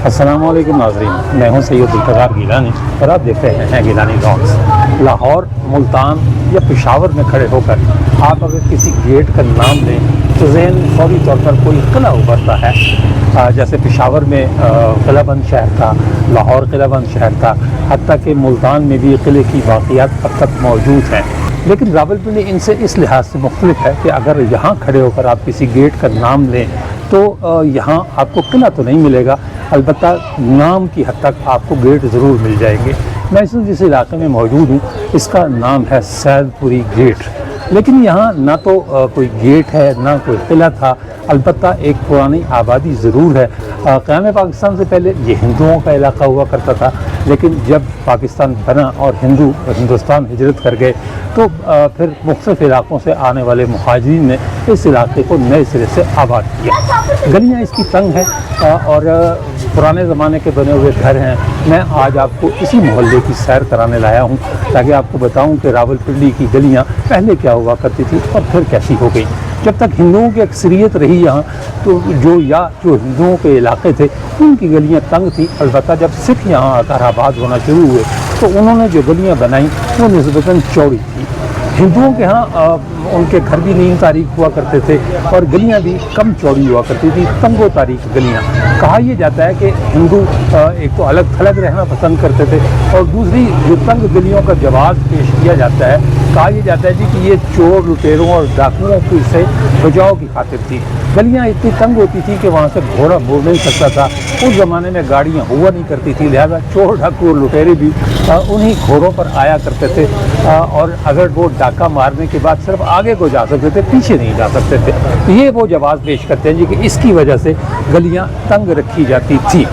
अस्सलाम वालेकुम नाज़रीन, मैं हूं सैयद इफ्तिखार गिलानी और आप देख रहे हैं गिलानी व्लॉग्स। लाहौर, मुल्तान या पेशावर में खड़े होकर आप अगर किसी गेट का नाम लें तो ज़हन फौरी तौर पर कोई किला उभरता है। जैसे पेशावर में किलाबंद शहर था, लाहौर किलाबंद शहर था, हत्ता कि मुल्तान में भी किले की वाक़ियात अब तक मौजूद हैं। लेकिन रावलपिंडी इनसे इस लिहाज से मुख्तलिफ है कि अगर यहाँ खड़े होकर आप किसी गेट का नाम लें तो यहाँ आपको किला तो नहीं मिलेगा, अलबत्ता नाम की हद तक आपको गेट ज़रूर मिल जाएंगे। मैं जिस इलाके में मौजूद हूँ इसका नाम है सैदपुरी गेट, लेकिन यहाँ ना तो कोई गेट है ना कोई किला था, अलबत्ता एक पुरानी आबादी ज़रूर है। क़याम पाकिस्तान से पहले ये हिंदुओं का इलाका हुआ करता था, लेकिन जब पाकिस्तान बना और हिंदू हिंदुस्तान हिजरत कर गए तो फिर मुख्तलिफ़ इलाक़ों से आने वाले मुहाजिरीन ने इस इलाके को नए सिरे से आबाद किया। गलियाँ इसकी तंग हैं और पुराने ज़माने के बने हुए घर हैं। मैं आज आपको इसी मोहल्ले की सैर कराने लाया हूँ ताकि आपको बताऊँ कि रावलपिंडी की गलियाँ पहले क्या हुआ करती थी और फिर कैसी हो गई। जब तक हिंदुओं की अक्सरियत रही यहाँ तो जो हिंदुओं के इलाके थे उनकी गलियाँ तंग थी। अलबत्ता जब सिख यहाँ आकर आबाद होना शुरू हुए तो उन्होंने जो गलियाँ बनाई वो निस्बतन चौड़ी थी। हिंदुओं के यहाँ उनके घर भी नीम तारीख हुआ करते थे और गलियाँ भी कम चौड़ी हुआ करती थी, तंगो तारीख गलियाँ। कहा यह जाता है कि हिंदू एक तो अलग थलग रहना पसंद करते थे और दूसरी जो तंग गलियों का जवाब पेश किया जाता है, कहा यह जाता है जी कि ये चोर लुटेरों और डाकुओं की से बचाव की खातिर थी। गलियाँ इतनी तंग होती थी कि वहाँ से घोड़ा मुड़ नहीं सकता था। उस ज़माने में गाड़ियाँ हुआ नहीं करती थी, लिहाजा चोर डाकू और लुटेरे भी उन्हीं घोड़ों पर आया करते थे और अगर वो डाका मारने के बाद सिर्फ आगे को जा सकते थे, पीछे नहीं जा सकते थे। तो ये वो जवाब पेश करते हैं जी कि इसकी वजह से गलियाँ तंग रखी जाती थी।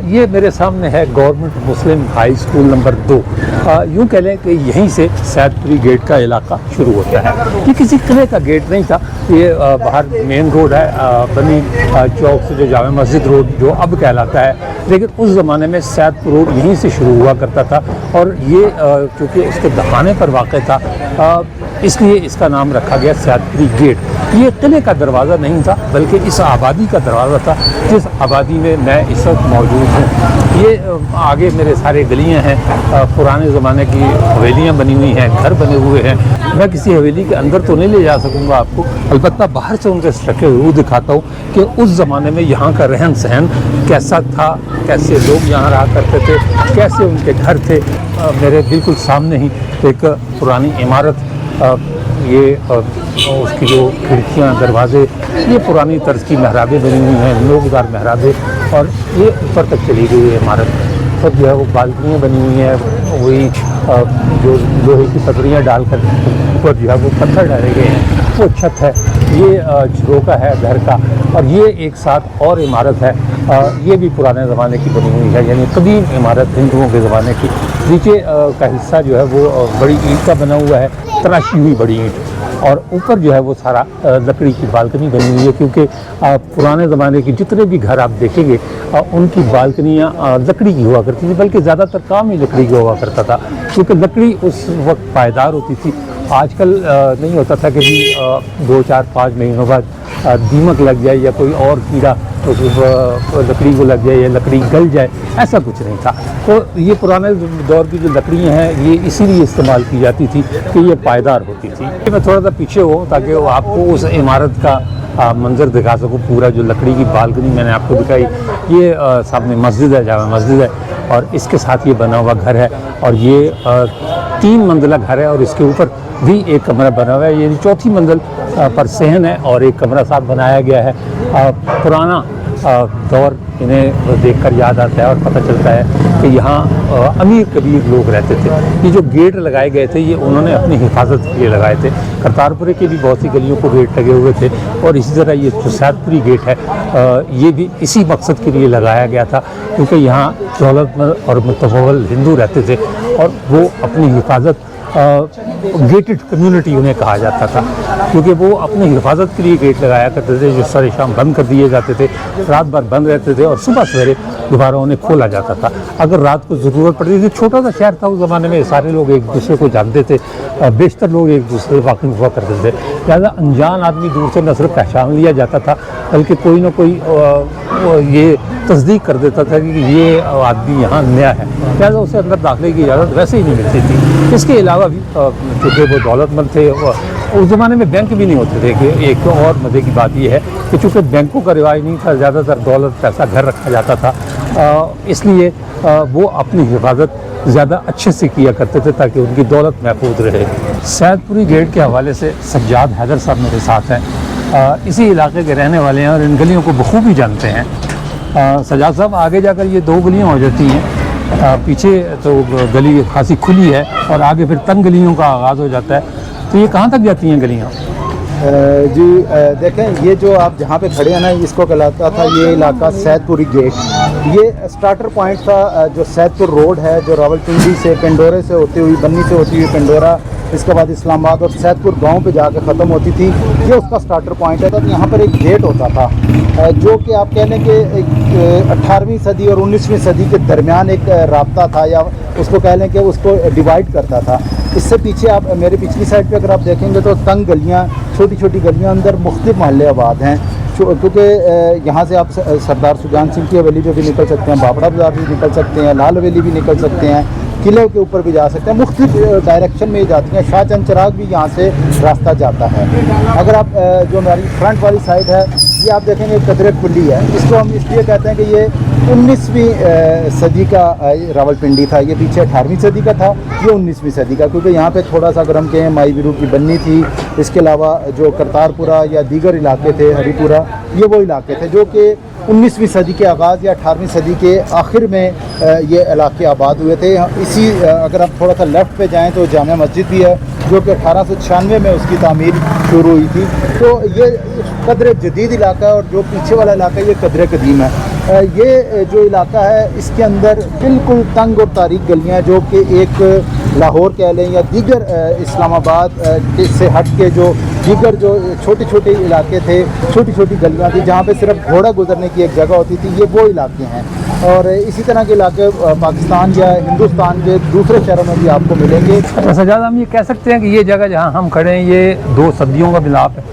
ये मेरे सामने है गवर्नमेंट मुस्लिम हाई स्कूल नंबर 2। यूँ कह लें कि यहीं से सैदपुरी गेट का इलाका शुरू होता है। ये किसी किले का गेट नहीं था, ये बाहर मेन रोड है बनी चौक से जो जामे मस्जिद रोड जो अब कहलाता है, लेकिन उस ज़माने में सैदपुर रोड यहीं से शुरू हुआ करता था और ये चूँकि उसके दहाने पर वाक़ था इसलिए इसका नाम रखा गया सैदपुरी गेट। ये किले का दरवाज़ा नहीं था बल्कि इस आबादी का दरवाज़ा था जिस आबादी में मैं इस वक्त मौजूद हूँ। ये आगे मेरे सारे गलियाँ हैं, पुराने ज़माने की हवेलियाँ बनी हुई हैं, घर बने हुए हैं। मैं किसी हवेली के अंदर तो नहीं ले जा सकूँगा आपको, अलबत्ता बाहर से उनके स्ट्रक्चर ज़रूर दिखाता हूँ कि उस ज़माने में यहाँ का रहन सहन कैसा था, कैसे लोग यहाँ रहा करते थे, कैसे उनके घर थे। मेरे बिल्कुल सामने ही एक पुरानी इमारत, ये उसकी जो खिड़कियाँ दरवाज़े ये पुरानी तर्ज की महराबें बनी हुई हैं, नोकदार महराबें, और ये ऊपर तक चली गई है इमारत। और जो है वो बालकनियाँ बनी हुई हैं, वही जो लोहे की पटरियाँ डालकर ऊपर जो है वो पत्थर डाले गए हैं, वो छत है। ये झरोका है घर का, और ये एक साथ और इमारत है, ये भी पुराने ज़माने की बनी हुई है, यानी कदीम इमारत हिंदुओं के ज़माने की। नीचे का हिस्सा जो है वो बड़ी ईंट का बना हुआ है, तराशी हुई बड़ी ईंट, और ऊपर जो है वो सारा लकड़ी की बालकनी बनी हुई है, क्योंकि पुराने ज़माने के जितने भी घर आप देखेंगे उनकी बालकनियाँ लकड़ी की हुआ करती थी, बल्कि ज़्यादातर काम ही लकड़ी का हुआ करता था, क्योंकि लकड़ी उस वक्त पायदार होती थी। आजकल नहीं होता था कि भी 2, 4, 5 महीनों बाद दीमक लग जाए या कोई और कीड़ा उस लकड़ी को लग जाए या लकड़ी गल जाए, ऐसा कुछ नहीं था। तो ये पुराने दौर की जो लकड़ियाँ हैं ये इसीलिए इस्तेमाल की जाती थी कि ये पायदार होती थी। मैं थोड़ा सा पीछे हूँ ताकि आपको उस इमारत का मंजर दिखा सकूँ। पूरा जो लकड़ी की बालकनी मैंने आपको दिखाई, ये सामने मस्जिद है, जामा मस्जिद है, और इसके साथ ये बना हुआ घर है, और ये 3 मंजिला घर है, और इसके ऊपर भी एक कमरा बना हुआ है। ये 4थी मंजिल पर सहन है और एक कमरा साथ बनाया गया है। पुराना दौर इन्हें देखकर याद आता है और पता चलता है कि यहाँ अमीर कबीर लोग रहते थे। ये जो गेट लगाए गए थे ये उन्होंने अपनी हिफाजत के लिए लगाए थे। करतारपुरे की भी बहुत सी गलियों को गेट लगे हुए थे, और इसी तरह ये जो सैदपुरी गेट है ये भी इसी मकसद के लिए लगाया गया था, क्योंकि यहाँ दौलतमंद और मुतफव्वल हिंदू रहते थे और वो अपनी हिफाजत गेटेड कम्युनिटी उन्हें कहा जाता था, क्योंकि वो अपनी हिफाजत के लिए गेट लगाया करते थे जो सारे शाम बंद कर दिए जाते थे, रात भर बंद रहते थे और सुबह सवेरे दोबारा उन्हें खोला जाता था अगर रात को ज़रूरत पड़ती थी। छोटा सा शहर था उस ज़माने में, सारे लोग एक दूसरे को जानते थे, बेशतर लोग एक दूसरे से वाकिफ हुआ करते थे, लिहाजा अनजान आदमी दूर से न सिर्फ पहचान लिया जाता था बल्कि कोई ना कोई ये तस्दीक कर देता था कि ये आदमी यहाँ नया है, लिहाजा उसे अंदर दाखिले की इजाज़त वैसे ही नहीं मिलती थी। इसके अलावा भी चूँकि वो दौलतमंद थे, उस ज़माने में बैंक भी नहीं होते थे कि एक और मज़े की बात यह है कि चूँकि बैंकों का रिवाज नहीं था, ज़्यादातर दौलत पैसा घर रखा जाता था, इसलिए वो अपनी हिफाजत ज़्यादा अच्छे से किया करते थे ताकि उनकी दौलत महफूज रहे। सैदपुरी गेट के हवाले से सज्जाद हैदर साहब मेरे साथ हैं, इसी इलाके के रहने वाले हैं और इन गलियों को बखूबी जानते हैं। सज्जाद साहब, आगे जाकर ये दो गलियाँ हो जाती हैं, पीछे तो गली खासी खुली है और आगे फिर तंग गलियों का आगाज़ हो जाता है, तो ये कहाँ तक जाती हैं गलियाँ? जी देखें, ये जो आप जहाँ पे खड़े हैं ना, इसको कहलाता था ये इलाका सैदपुरी गेट। ये स्टार्टर पॉइंट था जो सैदपुर रोड है, जो रावलपिंडी से पिंडोरे से होती हुई, बन्नी से होती हुई पिंडोरा, इसके बाद इस्लामाबाद और सैदपुर गांव पे जाकर ख़त्म होती थी, ये उसका स्टार्टर पॉइंट है। तो यहाँ पर एक गेट होता था जो कि आप कह लें कि 18वीं सदी और 19वीं सदी के दरमियान एक राब्ता था, या उसको कह लें कि उसको डिवाइड करता था। इससे पीछे आप मेरे पिछली साइड पे अगर आप देखेंगे तो तंग गलियाँ, छोटी छोटी गलियाँ, अंदर मुख्तलिफ महल्ले आबाद हैं, क्योंकि यहाँ से आप सरदार सुजान सिंह की हवेली पे भी निकल सकते हैं, बाबड़ा बाज़ार भी निकल सकते हैं, लाल हवेली भी निकल सकते हैं, किले के ऊपर भी जा सकते हैं, मुख्तलिफ डायरेक्शन में जाती हैं। शाहचंद चराग भी यहाँ से रास्ता जाता है। अगर आप जो हमारी फ्रंट वाली साइड है, ये आप देखेंगे कदरे कुली है, इसको हम इसलिए कहते हैं कि ये 19वीं सदी का रावलपिंडी था, ये पीछे 18वीं सदी का था, ये 19वीं सदी का, क्योंकि यहाँ पे थोड़ा सा गर्म के माई बिरू की बन्नी थी, इसके अलावा जो करतारपुरा या दीगर इलाके थे, हरीपुरा, ये वो इलाके थे जो कि 19वीं सदी के आगाज़ या 18वीं सदी के आखिर में ये इलाके आबाद हुए थे। इसी अगर आप थोड़ा सा लेफ़्ट पे जाएं तो जामिया मस्जिद भी है जो कि 1896 में उसकी तामीर शुरू हुई थी। तो ये कदरे जदीद इलाका है और जो पीछे वाला इलाका है ये कदरे कदीम है। ये जो इलाका है इसके अंदर बिल्कुल तंग और तारीक गलियाँ, जो कि एक लाहौर कह लें या दीगर इस्लामाबाद से हट के जो दीगर जो छोटे छोटे इलाके थे, छोटी छोटी गलियाँ थी जहाँ पे सिर्फ घोड़ा गुजरने की एक जगह होती थी, ये वो इलाके हैं। और इसी तरह के इलाके पाकिस्तान या हिंदुस्तान के दूसरे शहरों में भी आपको मिलेंगे। अच्छा सज्जाद, हम ये कह सकते हैं कि ये जगह जहाँ हम खड़े हैं ये दो सदियों का मिलाप है,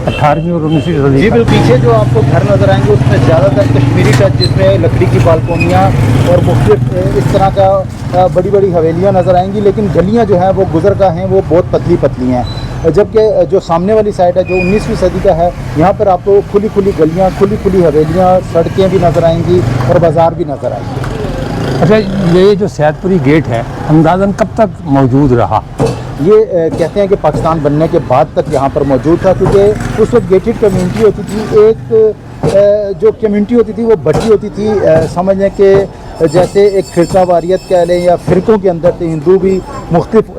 18वीं और 19वीं सदी। जी बिल्कुल, पीछे जो आपको घर नज़र आएंगे उसमें ज़्यादातर कश्मीरी टच, जिसमें लकड़ी की बालकोनियाँ और मुख्तलिफ इस तरह का बड़ी बड़ी हवेलियाँ नज़र आएंगी, लेकिन गलियाँ जो हैं वो गुजरगाह हैं वो बहुत पतली पतली हैं। जबकि जो सामने वाली साइड है जो 19वीं सदी का है, यहाँ पर आपको खुली खुली गलियाँ, खुली खुली हवेलियाँ, सड़कें भी नज़र आएंगी और बाज़ार भी नज़र आएंगे। अच्छा, ये जो सैदपुरी गेट है अंदाज़न कब तक मौजूद रहा? ये कहते हैं कि पाकिस्तान बनने के बाद तक यहाँ पर मौजूद था, क्योंकि उस वक्त गेटेड कम्यूनिटी होती थी। एक जो कम्यूनिटी होती थी वो बटी होती थी, समझ लें कि जैसे एक फ़िरका वारियत कह लें या फ़िरकों के अंदर थे, हिंदू भी मुख्तलिफ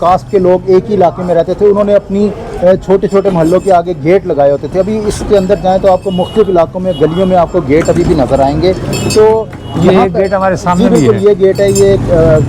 कास्ट के लोग एक ही इलाके में रहते थे, उन्होंने अपनी छोटे छोटे महलों के आगे गेट लगाए होते थे। अभी इसके अंदर जाएँ तो आपको मुख्तलिफ इलाकों में गलियों में आपको गेट अभी भी नज़र आएंगे। तो ये गेट हमारे सामने भी है। ये गेट है, ये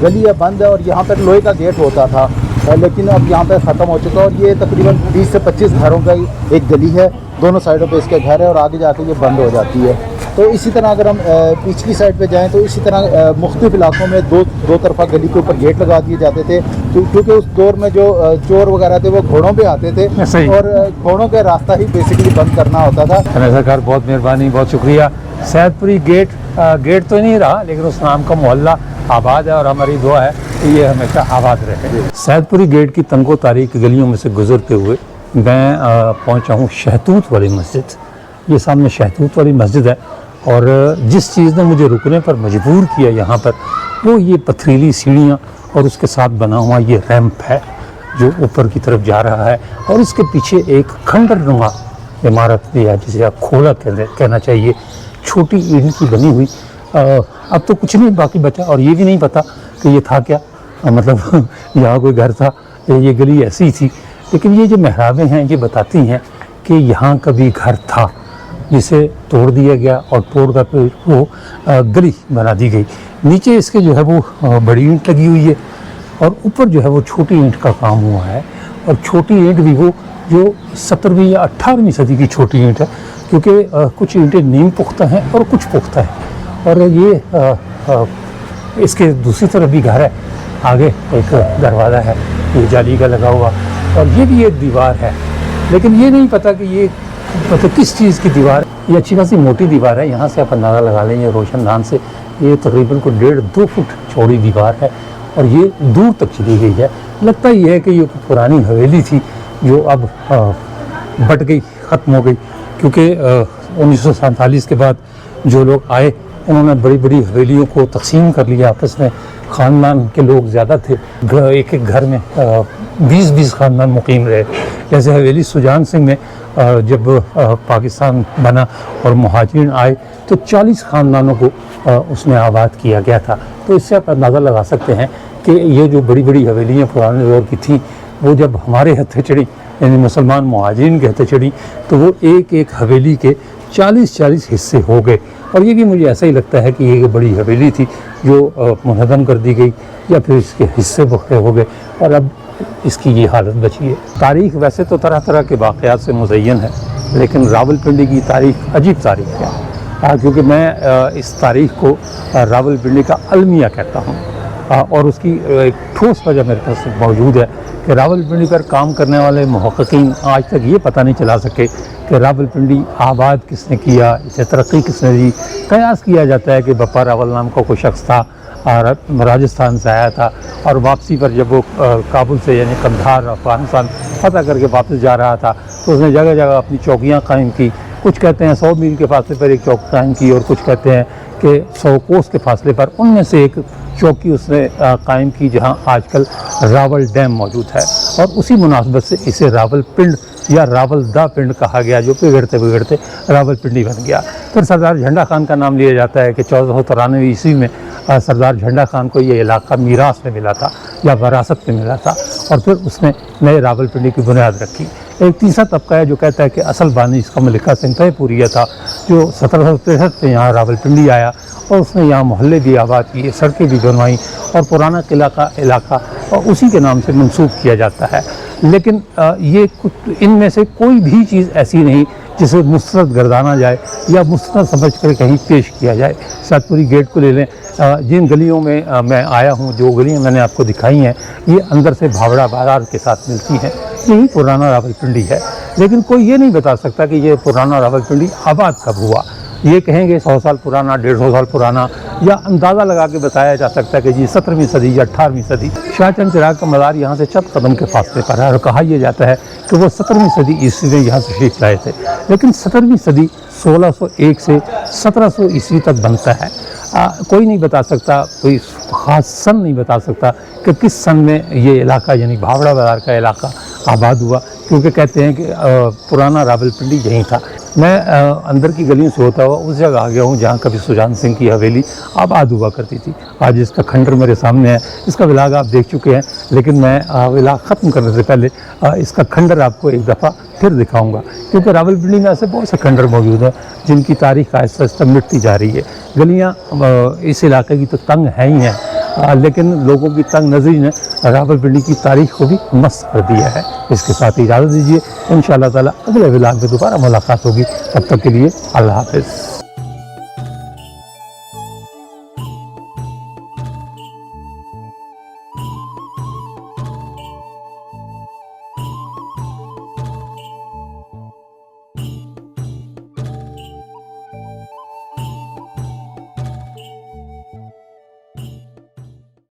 गली है बंद है और यहाँ पर लोहे का गेट होता था, लेकिन अब यहाँ पे ख़त्म हो चुका है। और ये तकरीबन 20 से 25 घरों का एक गली है, दोनों साइडों पे इसके घर है और आगे जाके ये बंद हो जाती है। तो इसी तरह अगर हम पिछली साइड पे जाएं तो इसी तरह मुख्तलिफ इलाकों में दो तरफा गली के ऊपर गेट लगा दिए जाते थे, क्योंकि उस दौर में जो चोर वगैरह थे वो घोड़ों पे आते थे और घोड़ों का रास्ता ही बेसिकली बंद करना होता था। सरकार बहुत मेहरबानी, बहुत शुक्रिया। सैदपुरी गेट तो नहीं रहा, लेकिन उस नाम का मोहल्ला आबाद है और हमारी दुआ है कि ये हमेशा आबाद रहे। सैदपुरी गेट की तंगो तारीक गलियों में से गुजरते हुए मैं पहुंचा हूँ शहतूत वाली मस्जिद। ये सामने शहतूत वाली मस्जिद है और जिस चीज़ ने मुझे रुकने पर मजबूर किया यहाँ पर वो ये पथरीली सीढ़ियाँ और उसके साथ बना हुआ ये रैंप है जो ऊपर की तरफ जा रहा है, और इसके पीछे एक खंडर नुमा इमारत भी है जिसे आप खोला कहना चाहिए, छोटी ईंट की बनी हुई। अब तो कुछ नहीं बाकी बचा और ये भी नहीं पता कि ये था क्या, मतलब यहाँ कोई घर था, ये गली ऐसी थी। लेकिन ये जो महराबें हैं ये बताती हैं कि यहाँ कभी घर था जिसे तोड़ दिया गया और तोड़ कर फिर वो गली बना दी गई। नीचे इसके जो है वो बड़ी ईंट लगी हुई है اور اوپر جو ہے وہ چھوٹی اینٹ کا کام ہوا ہے، اور چھوٹی اینٹ بھی وہ جو 17ویں یا 18ویں صدی کی چھوٹی اینٹ ہے، کیونکہ کچھ اینٹیں نیم پختہ ہیں اور کچھ پختہ ہیں۔ اور یہ اس کے دوسری طرف بھی گھر ہے، آگے ایک دروازہ ہے یہ جالی کا لگا ہوا، اور یہ بھی ایک دیوار ہے، لیکن یہ نہیں پتہ کہ یہ مطلب کس چیز کی دیوار ہے۔ یہ اچھی خاصی موٹی دیوار ہے، یہاں سے آپ اندازہ لگا لیں، یہ روشن دان سے یہ تقریباً کو 1.5-2 فٹ چوڑی دیوار ہے، اور یہ دور تک چلی گئی ہے۔ لگتا یہ ہے کہ یہ پرانی حویلی تھی جو اب بٹ گئی، ختم ہو گئی، کیونکہ 1947 کے بعد جو لوگ آئے انہوں نے بڑی بڑی حویلیوں کو تقسیم کر لیا آپس میں، خاندان کے لوگ زیادہ تھے، ایک ایک گھر میں 20 خاندان مقیم رہے۔ جیسے حویلی سجان سنگھ میں جب پاکستان بنا اور مہاجرین آئے تو 40 خاندانوں کو اس میں آباد کیا گیا تھا۔ تو اس سے آپ اندازہ لگا سکتے ہیں کہ یہ جو بڑی بڑی حویلیاں پرانے دور کی تھیں، وہ جب ہمارے ہتھے چڑھی، یعنی مسلمان مہاجرین کے ہتھے چڑھی، تو وہ ایک ایک حویلی کے 40 حصے ہو گئے۔ اور یہ بھی مجھے ایسا ہی لگتا ہے کہ یہ ایک بڑی حویلی تھی جو منہدم کر دی گئی، یا پھر اس کے حصے بکھرے ہو گئے، اور اب اس کی یہ حالت بچی ہے۔ تاریخ ویسے تو طرح طرح کے واقعات سے مزین ہے، لیکن راولپنڈی کی تاریخ عجیب تاریخ ہے، کیونکہ میں اس تاریخ کو راولپنڈی کا المیہ کہتا ہوں، اور اس کی ایک ٹھوس وجہ میرے پاس موجود ہے کہ راولپنڈی پر کام کرنے والے محققین آج تک یہ پتہ نہیں چلا سکے کہ راولپنڈی آباد کس نے کیا، اسے ترقی کس نے دی۔ قیاس کیا جاتا ہے کہ بپا راول نام کا کوئی شخص تھا، اور راجستھان سے آیا تھا، اور واپسی پر جب وہ کابل سے یعنی قندھار افغانستان فتح کر کے واپس جا رہا تھا تو اس نے جگہ جگہ اپنی چوکیاں قائم کی۔ کچھ کہتے ہیں 100 میل کے فاصلے پر ایک چوک قائم کی، اور کچھ کہتے ہیں کہ 100 کوس کے فاصلے پر۔ ان میں سے ایک چوکی اس نے قائم کی جہاں آج کل راول ڈیم موجود ہے، اور اسی مناسبت سے اسے راول پنڈ یا راول دا پنڈ کہا گیا، جو بگڑتے بگڑتے راول پنڈی بن گیا۔ پھر سردار جھنڈا خان کا نام لیا جاتا ہے کہ 1493 عیسوی میں سردار جھنڈا خان کو یہ علاقہ میراث میں ملا تھا یا وراثت میں ملا تھا، اور پھر اس نے نئے راولپنڈی کی بنیاد رکھی۔ ایک تیسرا طبقہ ہے جو کہتا ہے کہ اصل بانی اس کا ملکہ سنگھ طے پوریا تھا، جو 1763 میں یہاں راولپنڈی آیا، اور اس نے یہاں محلے بھی آباد کیے، سڑکیں بھی بنوائیں، اور پرانا قلعہ کا علاقہ اور اسی کے نام سے منسوب کیا جاتا ہے۔ لیکن یہ ان میں سے کوئی بھی چیز ایسی نہیں جسے مسترد گردانا جائے یا مسترد سمجھ کر کہیں پیش کیا جائے۔ ساتپوری گیٹ کو لے لیں، جن گلیوں میں میں آیا ہوں، جو گلیاں میں نے آپ کو دکھائی ہیں، یہ اندر سے بھاوڑا بازار کے ساتھ ملتی ہیں، یہی پرانا راولپنڈی ہے۔ لیکن کوئی یہ نہیں بتا سکتا کہ یہ پرانا راولپنڈی آباد کب ہوا۔ یہ کہیں گے 100 سال پرانا، 150 سال پرانا، یا اندازہ لگا کے بتایا جا سکتا ہے کہ جی 17ویں صدی یا 18ویں صدی۔ شاہ چند چراغ کا مزار یہاں سے چند قدم کے فاصلے پر ہے، اور کہا یہ جاتا ہے کہ وہ 17ویں صدی عیسوی میں یہاں تشریف لائے تھے، لیکن 17ویں صدی 1601 سے 1700 عیسوی تک بنتا ہے۔ کوئی نہیں بتا سکتا، کوئی خاص سن نہیں بتا سکتا کہ کس سن میں یہ علاقہ یعنی بھاوڑا بازار کا علاقہ آباد ہوا، کیونکہ کہتے ہیں کہ پرانا راولپنڈی یہیں تھا۔ میں اندر کی گلیوں سے ہوتا ہوا اس جگہ آ گیا ہوں جہاں کبھی سجان سنگھ کی حویلی آباد ہوا کرتی تھی۔ آج اس کا کھنڈر میرے سامنے ہے، اس کا ولاگ آپ دیکھ چکے ہیں، لیکن میں ولاگ ختم کرنے سے پہلے اس کا کھنڈر آپ کو ایک دفعہ پھر دکھاؤں گا، کیونکہ راولپنڈی میں ایسے بہت سے کھنڈر موجود ہیں جن کی تاریخ آہستہ آہستہ مٹتی جا رہی ہے۔ گلیاں اس علاقے کی تو تنگ ہیں ہی ہیں، لیکن لوگوں کی تنگ نظری نے راولپنڈی کی تاریخ کو بھی مست کر دیا ہے۔ اس کے ساتھ اجازت دیجیے، انشاءاللہ تعالی اگلے ولاگ میں دوبارہ ملاقات ہوگی، تب تک کے لیے اللہ حافظ۔